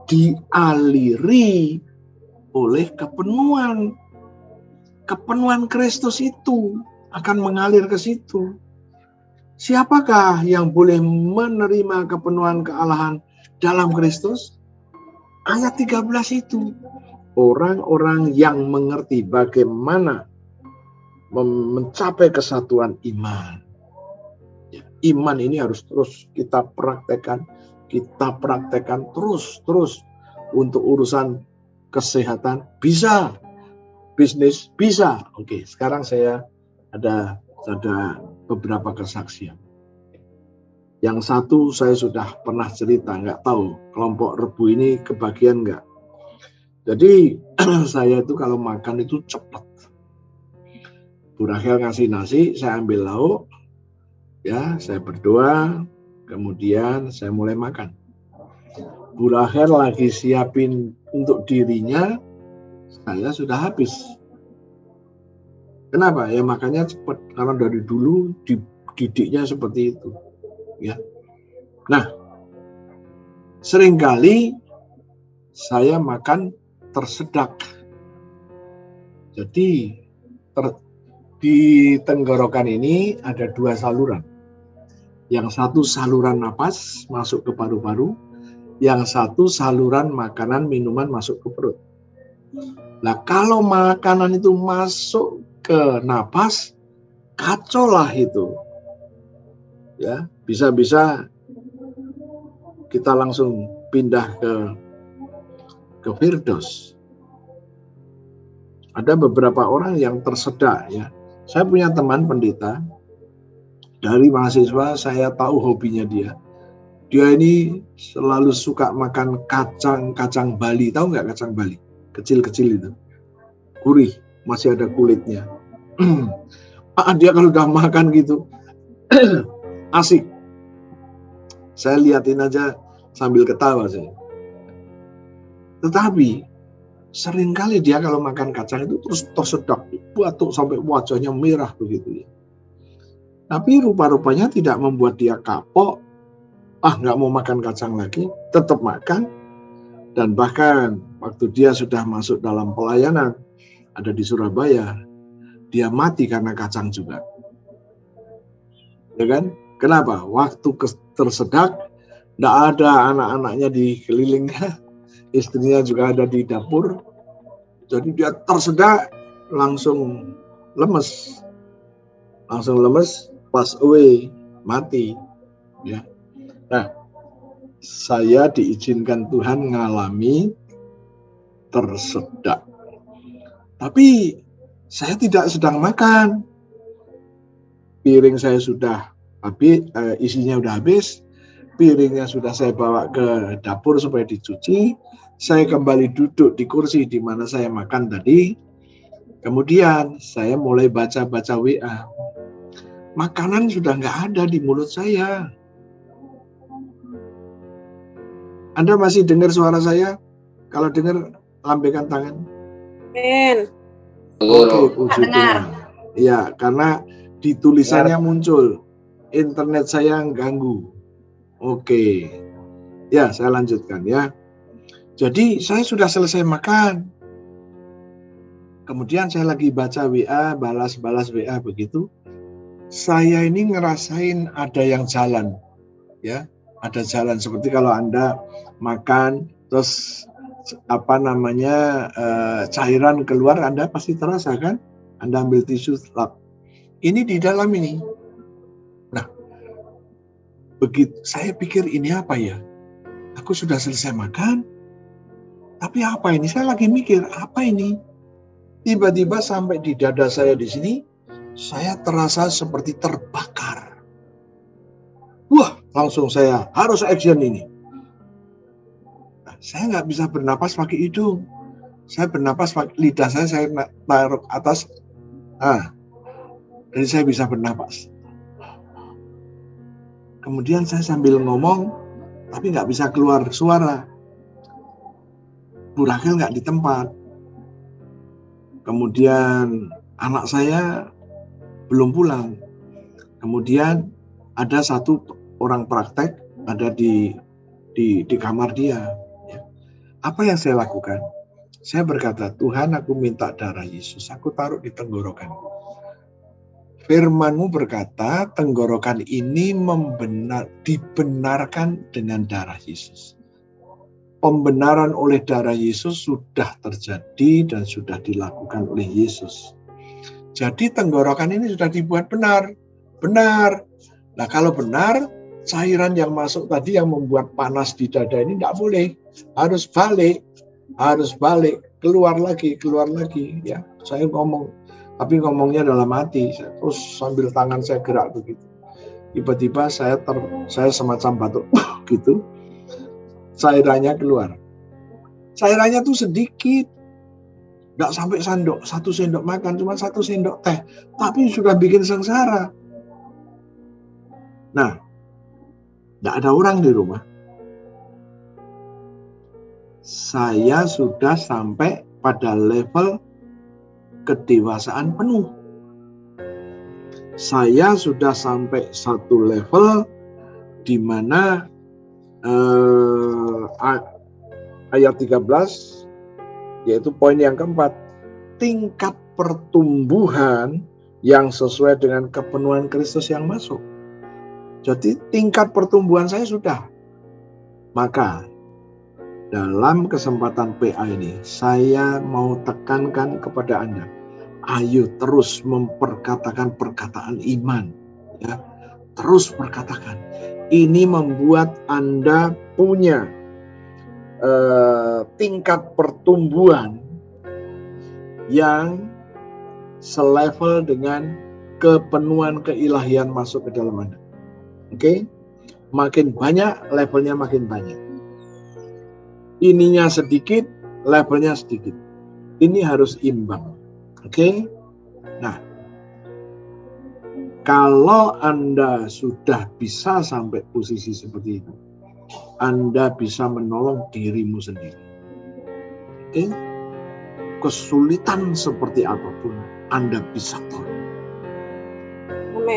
dialiri oleh kepenuhan. Kepenuhan Kristus itu akan mengalir ke situ. Siapakah yang boleh menerima kepenuhan kealahan dalam Kristus? Ayat 13 itu. Orang-orang yang mengerti bagaimana mencapai kesatuan iman. Ya, iman ini harus terus kita praktekkan terus untuk urusan kesehatan bisa, bisnis bisa. Oke, sekarang saya ada beberapa kesaksian. Yang satu saya sudah pernah cerita, nggak tahu kelompok Rebu ini kebagian nggak. Jadi saya itu kalau makan itu cepat. Bu Rachel ngasih nasi, saya ambil lauk, ya saya berdoa, kemudian saya mulai makan. Bu Rachel lagi siapin untuk dirinya, saya sudah habis. Kenapa? Ya makannya cepat, karena dari dulu dididiknya seperti itu. Ya. Nah, seringkali saya makan tersedak. Jadi di tenggorokan ini ada dua saluran. Yang satu saluran napas masuk ke paru-paru, yang satu saluran makanan minuman masuk ke perut. Nah, kalau makanan itu masuk ke napas, kacau lah itu. Ya, bisa-bisa kita langsung pindah ke Firdaus. Ada beberapa orang yang tersedak ya. Saya punya teman pendeta dari mahasiswa, saya tahu hobinya dia. Dia ini selalu suka makan kacang Bali. Tahu nggak kacang Bali? Kecil-kecil itu. Gurih, masih ada kulitnya. Dia kalau udah makan gitu, asik. Saya liatin aja sambil ketawa saya. Tetapi seringkali dia kalau makan kacang itu terus tersedak, batuk sampai wajahnya merah begitu ya. Tapi rupa-rupanya tidak membuat dia kapok, nggak mau makan kacang lagi, tetap makan. Dan bahkan waktu dia sudah masuk dalam pelayanan, ada di Surabaya, dia mati karena kacang juga. Ya kan? Kenapa? Waktu tersedak, nggak ada anak-anaknya di kelilingnya, istrinya juga ada di dapur. Jadi dia tersedak, langsung lemes. Pass away, mati. Ya. Nah, saya diizinkan Tuhan mengalami tersedak. Tapi Saya tidak sedang makan. Piring saya sudah habis, isinya sudah habis. Piringnya sudah saya bawa ke dapur supaya dicuci. Saya kembali duduk di kursi di mana saya makan tadi. Kemudian saya mulai baca-baca WA. Makanan sudah nggak ada di mulut saya. Anda masih dengar suara saya? Kalau dengar, lambaikan tangan. Oke, puji Tuhan. Ya, karena di tulisannya muncul internet saya ganggu. Oke. Ya, saya lanjutkan ya. Jadi saya sudah selesai makan. Kemudian saya lagi baca WA, balas WA begitu. Saya ini ngerasain ada yang jalan. Ya, ada jalan seperti kalau Anda makan terus cairan keluar, Anda pasti terasa kan? Anda ambil tisu, lap. Ini di dalam ini. Nah, begitu saya pikir ini apa ya? Aku sudah selesai makan, tapi apa ini? Saya lagi mikir apa ini? Tiba-tiba sampai di dada saya di sini, saya terasa seperti terbakar. Wah, langsung saya harus action ini. Saya nggak bisa bernapas pakai hidung. Saya bernapas pakai lidah saya taruh atas. Jadi saya bisa bernapas. Kemudian saya sambil ngomong, tapi nggak bisa keluar suara. Bu Rachel nggak di tempat. Kemudian anak saya belum pulang. Kemudian ada satu orang praktek ada di kamar dia. Apa yang saya lakukan? Saya berkata, Tuhan, aku minta darah Yesus, aku taruh di tenggorokan. Firman-Mu berkata, tenggorokan ini dibenarkan dengan darah Yesus. Pembenaran oleh darah Yesus sudah terjadi dan sudah dilakukan oleh Yesus. Jadi tenggorokan ini sudah dibuat benar. Benar. Nah, kalau benar, cairan yang masuk tadi yang membuat panas di dada ini tidak boleh. Harus balik, keluar lagi ya. Saya ngomong, tapi ngomongnya dalam hati, terus sambil tangan saya gerak begitu. Tiba-tiba saya semacam batuk gitu, cairannya keluar. Cairannya tuh sedikit, nggak sampai satu sendok makan, cuma 1 sendok teh, tapi sudah bikin sengsara. Nah, nggak ada orang di rumah. Saya sudah sampai pada level kedewasaan penuh. Saya sudah sampai satu level di mana ayat 13, yaitu poin yang keempat, tingkat pertumbuhan yang sesuai dengan kepenuhan Kristus yang masuk. Jadi tingkat pertumbuhan saya sudah. Maka dalam kesempatan PA ini, saya mau tekankan kepada Anda, ayo terus memperkatakan perkataan iman. Ya, terus perkatakan. Ini membuat Anda punya tingkat pertumbuhan yang selevel dengan kepenuhan keilahian masuk ke dalam Anda. Oke? Makin banyak, levelnya makin banyak. Ininya sedikit, levelnya sedikit. Ini harus imbang. Oke? Nah, kalau Anda sudah bisa sampai posisi seperti itu, Anda bisa menolong dirimu sendiri. Oke? Kesulitan seperti apapun, Anda bisa tolong.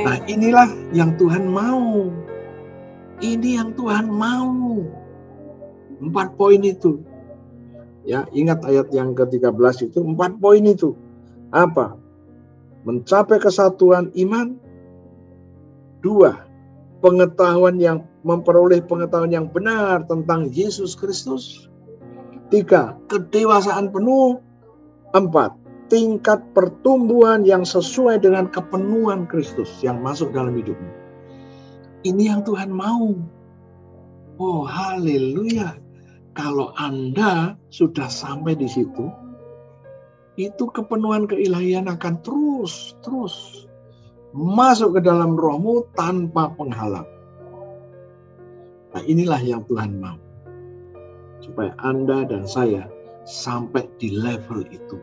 Nah, inilah yang Tuhan mau. Ini yang Tuhan mau. 4 poin itu. Ya, ingat ayat yang ke-13 itu, 4 poin itu. Apa? Mencapai kesatuan iman. 2, memperoleh pengetahuan yang benar tentang Yesus Kristus. 3, kedewasaan penuh. 4, tingkat pertumbuhan yang sesuai dengan kepenuhan Kristus yang masuk dalam hidupmu. Ini yang Tuhan mau. Oh, haleluya. Kalau Anda sudah sampai di situ, itu kepenuhan keilahian akan terus masuk ke dalam rohmu tanpa penghalang. Nah, inilah yang Tuhan mau. Supaya Anda dan saya sampai di level itu.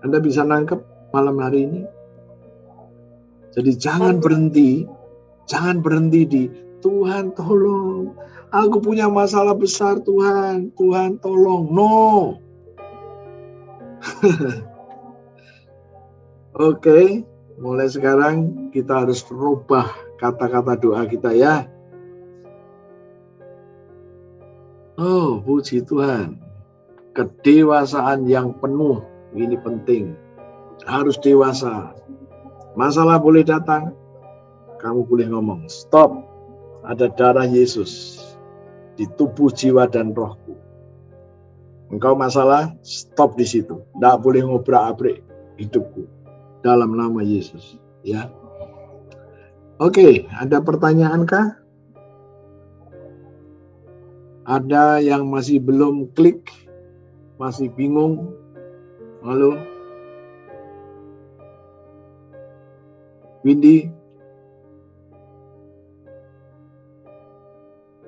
Anda bisa nangkep malam hari ini? Jadi jangan berhenti di Tuhan tolong, aku punya masalah besar Tuhan tolong. No. Oke, mulai sekarang kita harus rubah kata-kata doa kita ya. Oh, puji Tuhan. Kedewasaan yang penuh, ini penting. Harus dewasa. Masalah boleh datang, kamu boleh ngomong, stop. Ada darah Yesus di tubuh, jiwa, dan rohku. Engkau masalah, stop di situ. Tidak boleh ngobrak-abrik hidupku. Dalam nama Yesus. Ya. Oke, ada pertanyaan kah? Ada yang masih belum klik? Masih bingung? Halo? Windy?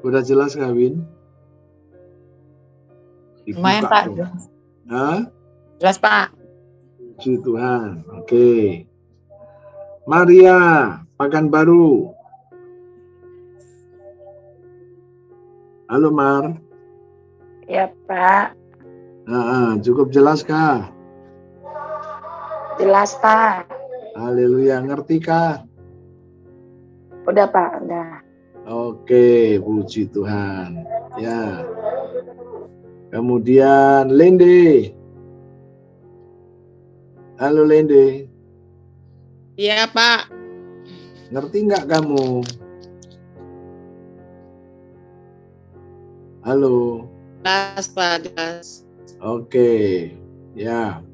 Udah jelas kah, Win? Lumayan, Pak. Hah? Jelas, Pak. Puji Tuhan. Oke. Maria, Pekanbaru. Halo, Mar. Ya, Pak. Cukup jelas kah? Jelas, Pak. Haleluya, ngerti kah? Udah, Pak, udah. Oke, puji Tuhan. Ya. Kemudian Lende. Halo Lende. Iya, Pak. Ngerti nggak kamu? Halo. Jelas, Pak, jelas. Oke. Ya.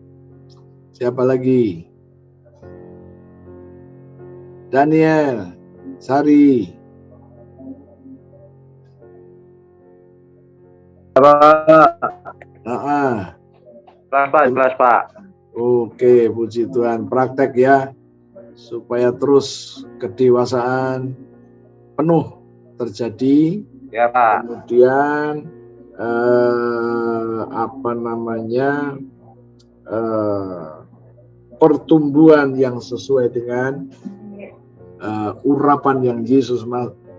Siapa lagi? Daniel, Sari. Jelas, Pak. Oke, puji Tuhan. Praktek ya, supaya terus kedewasaan penuh terjadi. Ya, Pak. Kemudian pertumbuhan yang sesuai dengan urapan yang Yesus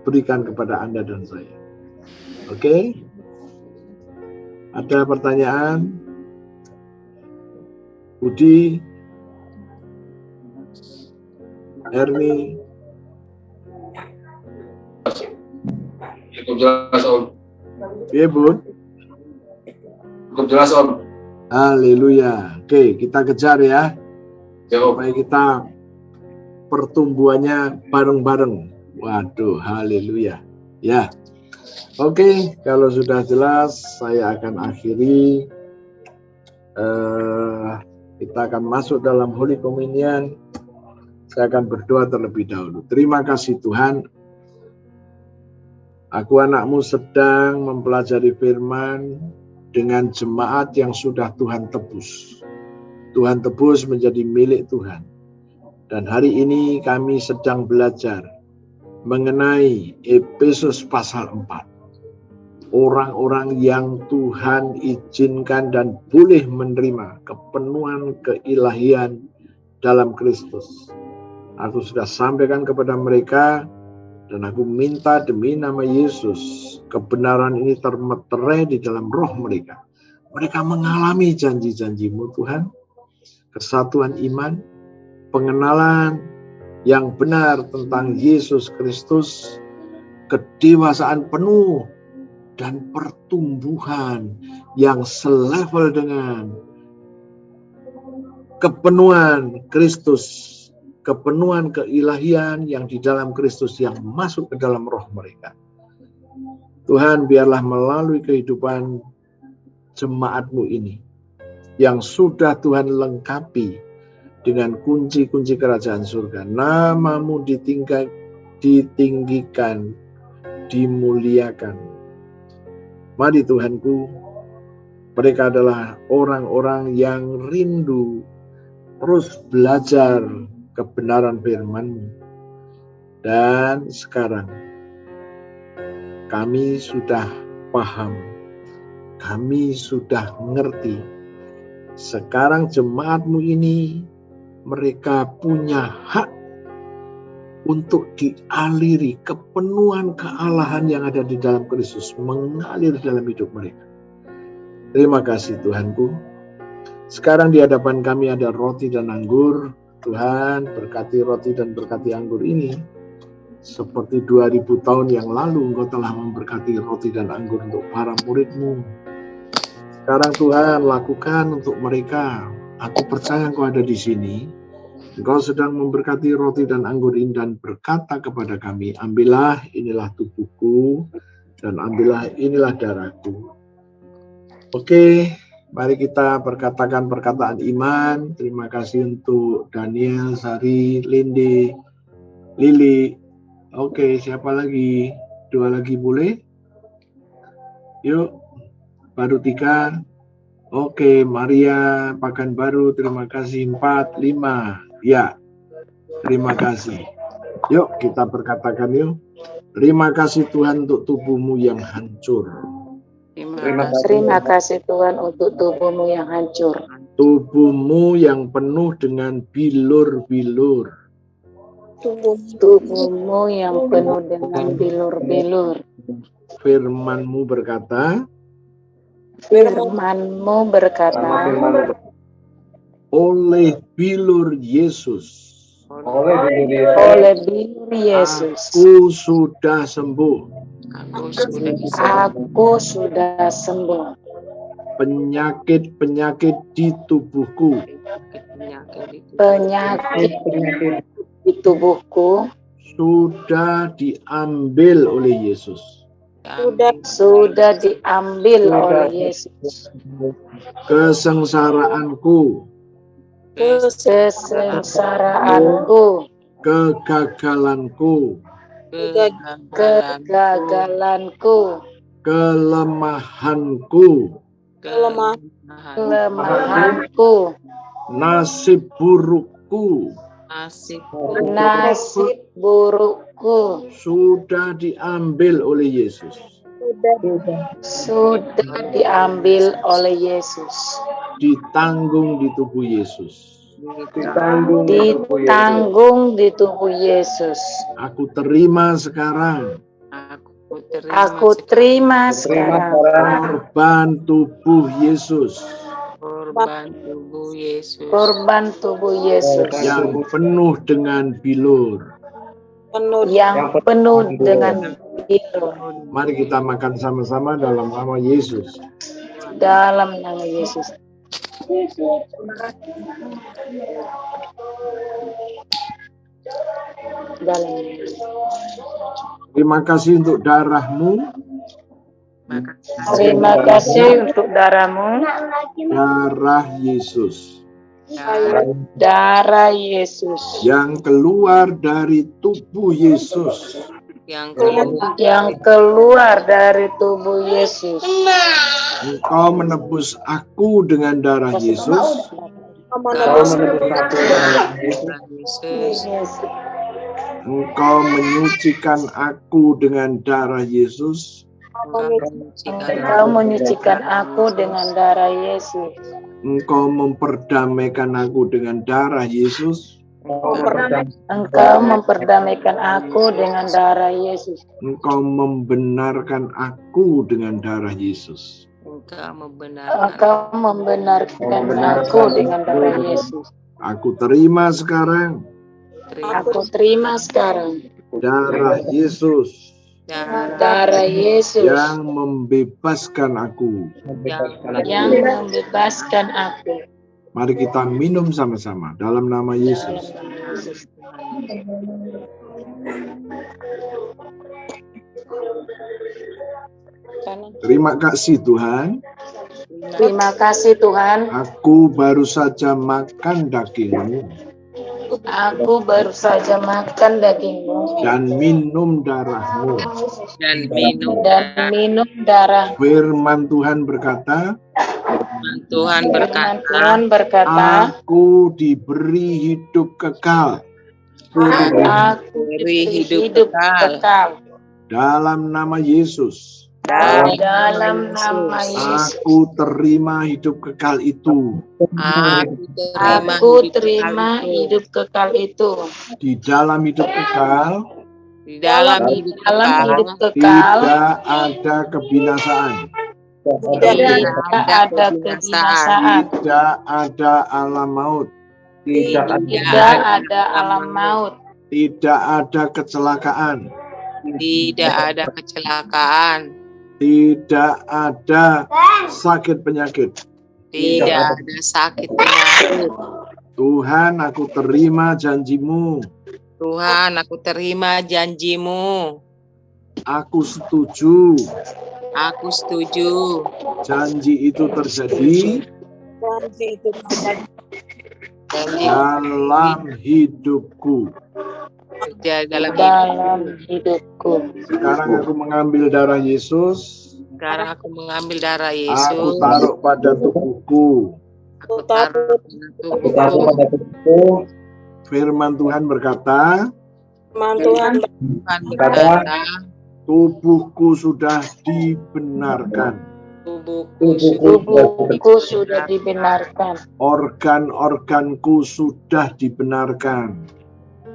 berikan kepada Anda dan saya. Oke? Ada pertanyaan? Budi, Erni. Cukup jelas, Om. Iya, Bud. Cukup jelas, Om. Haleluya. Oke, kita kejar ya. Ya, Om. Supaya kita pertumbuhannya bareng-bareng. Waduh, haleluya. Ya. Oke, kalau sudah jelas, saya akan akhiri. Kita akan masuk dalam Holy Communion. Saya akan berdoa terlebih dahulu. Terima kasih Tuhan. Aku anakmu sedang mempelajari firman dengan jemaat yang sudah Tuhan tebus. Tuhan tebus menjadi milik Tuhan. Dan hari ini kami sedang belajar mengenai Efesus pasal 4. Orang-orang yang Tuhan izinkan dan boleh menerima kepenuhan keilahian dalam Kristus. Aku sudah sampaikan kepada mereka dan aku minta demi nama Yesus kebenaran ini termeterai di dalam roh mereka. Mereka mengalami janji-janji-Mu Tuhan, kesatuan iman, pengenalan yang benar tentang Yesus Kristus, kedewasaan penuh, dan pertumbuhan yang selevel dengan kepenuhan Kristus, kepenuhan keilahian yang di dalam Kristus yang masuk ke dalam roh mereka. Tuhan, biarlah melalui kehidupan jemaat-Mu ini yang sudah Tuhan lengkapi dengan kunci-kunci kerajaan surga, nama-Mu ditinggikan, dimuliakan. Mari Tuhanku, Mereka adalah orang-orang yang rindu terus belajar kebenaran firman-Mu. Dan sekarang kami sudah paham, kami sudah mengerti. Sekarang jemaat-Mu ini, mereka punya hak untuk dialiri kepenuhan kealahan yang ada di dalam Kristus, mengalir dalam hidup mereka. Terima kasih Tuhanku. Sekarang di hadapan kami ada roti dan anggur. Tuhan, berkati roti dan berkati anggur ini. Seperti 2000 tahun yang lalu Engkau telah memberkati roti dan anggur untuk para murid-Mu. Sekarang Tuhan, lakukan untuk mereka. Aku percaya Engkau ada di sini. Engkau sedang memberkati roti dan anggur ini dan berkata kepada kami, ambillah, inilah tubuhku, dan ambillah, inilah darahku. Oke, mari kita perkatakan perkataan iman. Terima kasih untuk Daniel, Sari, Lindi, Lili. Oke, siapa lagi? 2 lagi boleh? Yuk, baru 3. Oke, Maria, Pakanbaru, terima kasih. 4, 5. Ya, terima kasih. Yuk, kita perkatakan yuk. Terima kasih Tuhan untuk tubuhmu yang hancur. Terima kasih Tuhan untuk tubuhmu yang hancur. Tubuhmu yang penuh dengan bilur-bilur. Tubuhmu yang penuh dengan bilur-bilur. Firman-Mu berkata, Firman-Mu berkata, oleh bilur Yesus, aku sudah sembuh. Aku sudah sembuh. Penyakit-penyakit di tubuhku, sudah diambil oleh Yesus. Sudah diambil oleh Yesus. Kesengsaraanku, kegagalanku, kelemahanku, nasib burukku, sudah diambil oleh Yesus. Sudah diambil oleh Yesus. Ditanggung di tubuh Yesus. Ditanggung di tubuh Yesus. Aku terima sekarang. Aku terima sekarang. Korban tubuh Yesus. Korban tubuh Yesus. Yang penuh dengan bilur. Yang penuh dengan bilur. Mari kita makan sama-sama dalam nama Yesus. Dalam nama Yesus. Terima kasih untuk darah-Mu. Terima kasih untuk darah-Mu. Darah Yesus. Darah Yesus. Yang keluar dari tubuh Yesus. Yang keluar dari tubuh Yesus. Engkau menebus aku dengan darah Yesus. Engkau menyucikan aku dengan darah Yesus. Engkau menyucikan aku dengan darah Yesus. Engkau memperdamaikan aku dengan darah Yesus. Engkau memperdamaikan aku dengan darah Yesus. Engkau membenarkan aku dengan darah Yesus. Engkau membenarkan aku dengan darah Yesus. Aku terima sekarang. Aku terima sekarang. Darah Yesus. Darah Yesus. Yang membebaskan aku. Yang membebaskan aku. Mari kita minum sama-sama dalam nama Yesus. Terima kasih Tuhan. Terima kasih Tuhan. Aku baru saja makan daging-Mu. Aku baru saja makan daging-Mu. Dan minum darah-Mu. Dan minum darah. Firman Tuhan berkata, Tuhan Tuhan berkata, aku diberi hidup kekal aku diberi hidup kekal dalam nama Yesus. dalam nama Yesus. Aku terima hidup kekal itu. Aku terima hidup kekal itu. Di dalam hidup kekal Di dalam hidup kekal tidak ada kebinasaan. tidak ada kebinasaan. Tidak ada alam maut. Tidak ada alam maut. Tidak ada kecelakaan. Tidak ada kecelakaan. Tidak ada sakit penyakit. Tidak ada sakit penyakit. Tuhan, aku terima janji-Mu. Tuhan, aku terima janji-Mu. Aku setuju. Aku setuju. Janji itu terjadi dalam hidupku. Dalam hidupku. Sekarang aku mengambil darah Yesus. Sekarang aku mengambil darah Aku Yesus. taruh pada tubuhku. Aku taruh pada tubuhku. Firman Tuhan berkata, Tuhan berkata, tubuhku sudah dibenarkan. Tubuhku sudah dibenarkan. Organ-organku sudah dibenarkan.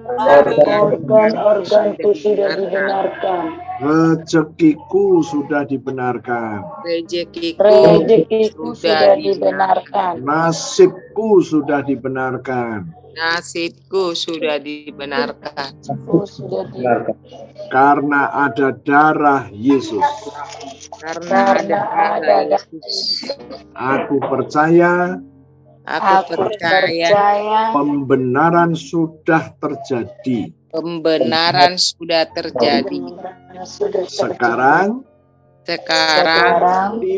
Organ-organku sudah dibenarkan. Rezekiku sudah dibenarkan. Rezekiku sudah dibenarkan. Nasibku sudah dibenarkan. Nasibku sudah dibenarkan. Karena ada darah Yesus. Karena ada darah Yesus. Aku percaya. Aku percaya Pembenaran sudah terjadi. Pembenaran sudah terjadi. Sekarang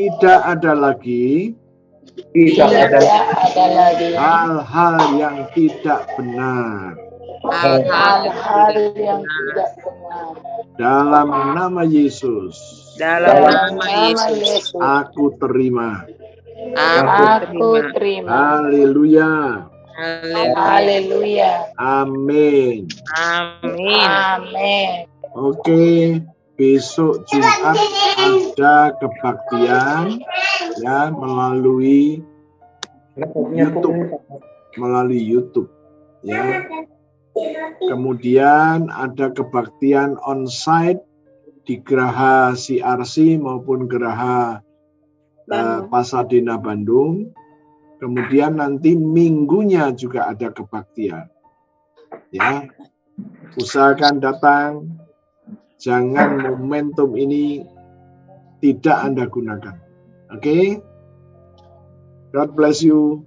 tidak ada lagi hal-hal yang tidak benar. Hal-hal yang tidak benar. Dalam nama Yesus. Dalam nama Yesus. Aku terima. Aku terima. Haleluya. Haleluya. Amin. Amin. Amin. Oke, besok Jumat ada kebaktian ya melalui YouTube ya. Kemudian ada kebaktian onsite di Geraha CRC maupun Geraha Pasadena Bandung. Kemudian nanti minggunya juga ada kebaktian. Ya. Usahakan datang. Jangan momentum ini tidak Anda gunakan. Oke? God bless you.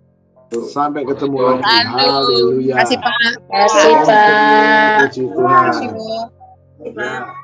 Sampai ketemu lagi. Haleluya. Terima kasih, Pak. Puji Tuhan. Ya.